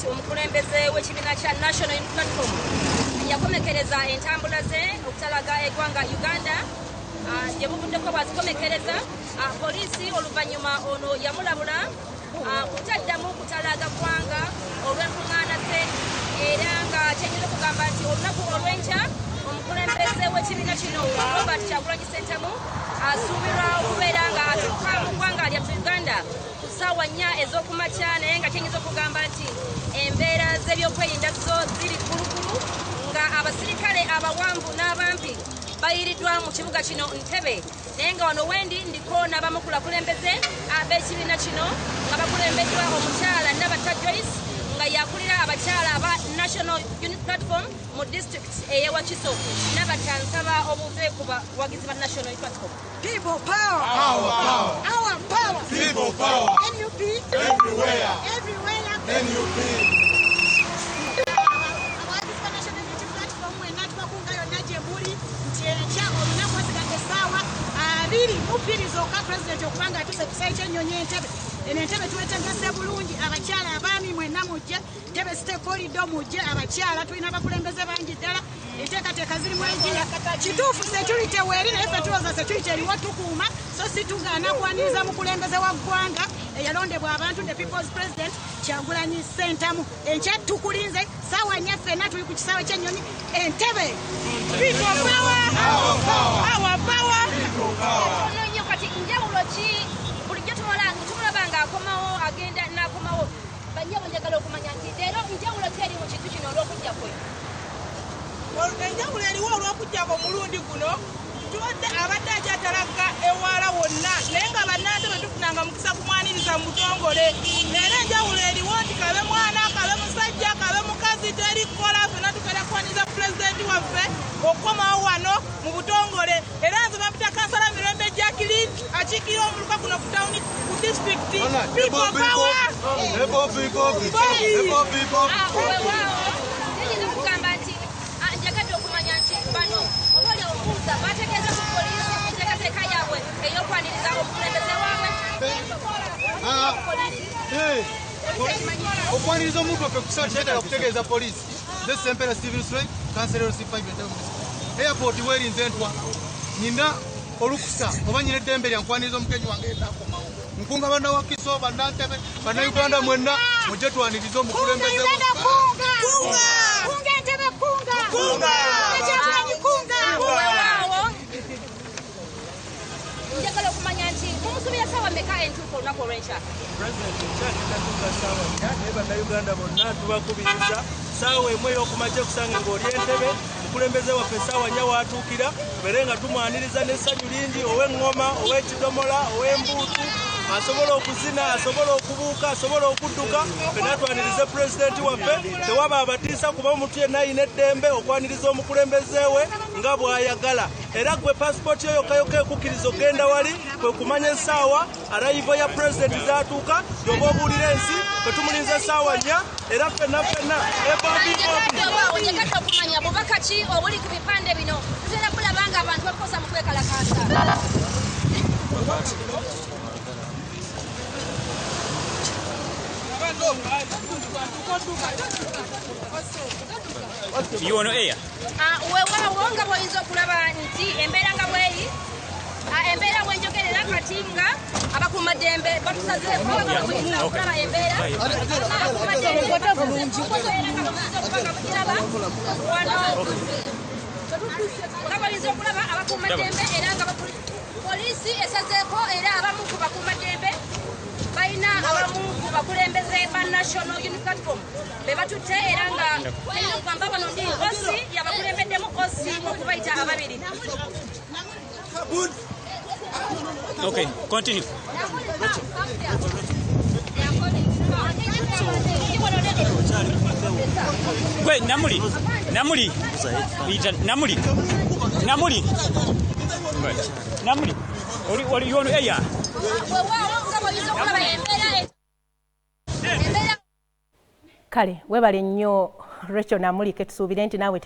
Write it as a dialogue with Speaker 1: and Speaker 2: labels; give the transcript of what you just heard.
Speaker 1: omukulembeze w'ekibiina kya National Unity Platform yakomekereza entambula ze okutalaga eggwanga Uganda gye buvuddeko bwazikomekereza poliisi oluvannyuma ono yamulabula kutaddamu kutalaga ggwanga olw'enkuŋŋaana ze era nga kyenyinza okugamba nti olunaku olw'enkya omukulembeze w'ekibiina kino Robert Kyagulanyi Ssentamu asuubirwa okubeera nga atuuka mu ggwanga lyaffe Uganda ku ssaawa 4 ez'okumakya naye nga kyenyinza okugamba nti embeera z'ebyokwerinda zo ziri ggulugulu nga abasirikale abawanvu n'abampi bayiriddwa mu kibuga kino Ntebe naye nga wano wendi ndiko n'abamu ku bakulembeze ab'ekibiina kino nga bakulembeddwa omukyala Nabata Joyce nga yakulira abakyala aba National Unity Platform mu district ey'e Wakiso Nabata nsaba obuve ku bawagizi ba National Unity Platform.
Speaker 2: People power! Our power! Our power!
Speaker 3: People power!
Speaker 2: NUP!
Speaker 3: Everywhere!
Speaker 2: Everywhere!
Speaker 3: NUP!
Speaker 2: Abawagizi ba National Unity Platform mwenna tubakunga yonna gye muli nti enkya olunaku wasigadde essaawa 2 zokka pulezidenti okubanga atuuse ku kisaayi ky'ennyonyi Entebe. Eno Entebe twetegese bulungi abakyala abaami mwenna mujje Ntebe stakeholder mujje abakyala tulina abakulembeze bangi ddala enteekateeka zirimu enjira kituufu security weeri naye ffe tulowooza security eriwo tukuuma so si tugaana kwaniriza mukulembeze wa ggwanga eyalondebwa abantu the people's president Kyagulanyi Ssentamu enkya tukulinze ssaawa 4 ffenna tuli ku kisaawe ky'ennyonyi Entebe. People power!
Speaker 3: Our power!
Speaker 2: Our power!
Speaker 1: Nnyo kati njawulo ki bulijjo tumulaba ng'akomawo agenda n'akomawo banyabo njagala okumanya nti leero njawulo ki eri mu kintu kino olw'okujja kwe?
Speaker 4: Enjawulo eriwo olw'okujja omulundi guno tubadde abadde akyatalaga ewala wonna naye nga bannange bwe tufunanga mukisa kumwaniriza mu butongole leero enjawulo eriwo nti kabe mwana kabe musajja kabe mukazi terikola fena tugenda kuwaniriza pulezidenti waffe okukomawo wano mu butongole era nze bamuta kansala Mirembe Jacqueline akiikirira omuluka guno ku tawuni ku disitulikiti People power!
Speaker 1: Kugamba nti njagadde okumanya nti bano obaoli obuuza bategeeza ku poliisi enteekateeka yaabwe ey'okwaniriza omukulembeze waabwe
Speaker 5: okwaniriza omuntu waffe kusaa kyetala kutegeeza poliisi nesempera civil strike kanserero C5 airport werinze ntwa nina olukusa oba nyina eddembe lyankwaniriza omugenyi wange etakomawo nkunga banna Wakiso banna Ntebe banna Uganda mwenna mujje twaniriza omukulembeze
Speaker 1: njagala okumanya nti mumusubira ssaawa mmeka entuufu olunaku olw'enkya?
Speaker 6: Pulezidenti ekyagenda ssaawa 4 naye bannayuganda bonna tubakubiriza ssaawa emu ey'okumakya kusange ng'oli Entebe mukulembeze waffe ssaawa 4 watuukira tubeere nga tumwaniriza n'essanyu lingi ow'eŋŋoma ow'ekidomola ow'embuutu asobola okuzina asobola okubuuka asobola okudduka fenna twanirize pulezidenti waffe tewaba abatiisa kuba omuntu yenna ayina eddembe okwaniriza omukulembeze we nga bw'ayagala era gwe pasipooti yo yokka ekukkiriza ogenda wali kwe kumanya essaawa arayivo ya pulezidenti zatuuka yoba obuulira ensi kwe tumulinza essaawa 4 era fenna
Speaker 1: onyagadde okumanya bubaka ki obuli ku bipande bino tutera kulaba nga abantu bakosa mu kwekalakaasa.
Speaker 7: You want to air?
Speaker 1: Weewaawo nga bw'oyinza okulaba nti embeera nga bw'eri embeera bwenjogerera kati nga abakuumaddembe batusazeeko nga bw'oyinza okulaba embeera nga bw'oyinza okulaba abakuumaddembe era nga poliisi esazeeko era abamu ku bakuumaddembe balina abamu ku bakulembeze ba National Unity Platform be batutte era nga kwamba bano ndi osi yabakulembeddemu osi okubayita ababiri.
Speaker 7: Okay, continue. Wait, Namuli. What you want to air?
Speaker 8: Kale webale nnyo Rachel Namuli ketusuubire nti naawe